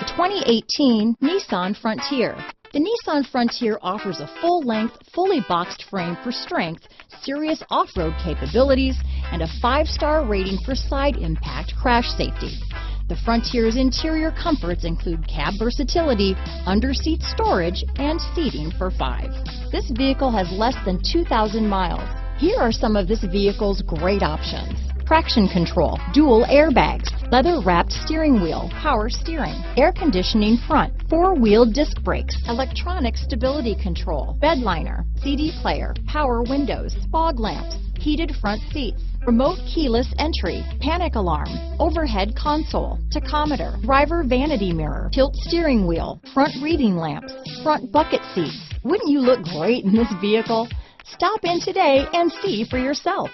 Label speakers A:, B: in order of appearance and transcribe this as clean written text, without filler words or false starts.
A: The 2018 Nissan Frontier. The Nissan Frontier offers a full-length, fully boxed frame for strength, serious off-road capabilities, and a 5-star rating for side impact crash safety. The Frontier's interior comforts include cab versatility, under-seat storage, and seating for 5. This vehicle has less than 2,000 miles. Here are some of this vehicle's great options: traction control, dual airbags, leather-wrapped steering wheel, power steering, air conditioning front, 4-wheel disc brakes, electronic stability control, bed liner, CD player, power windows, fog lamps, heated front seats, remote keyless entry, panic alarm, overhead console, tachometer, driver vanity mirror, tilt steering wheel, front reading lamps, front bucket seats. Wouldn't you look great in this vehicle? Stop in today and see for yourself.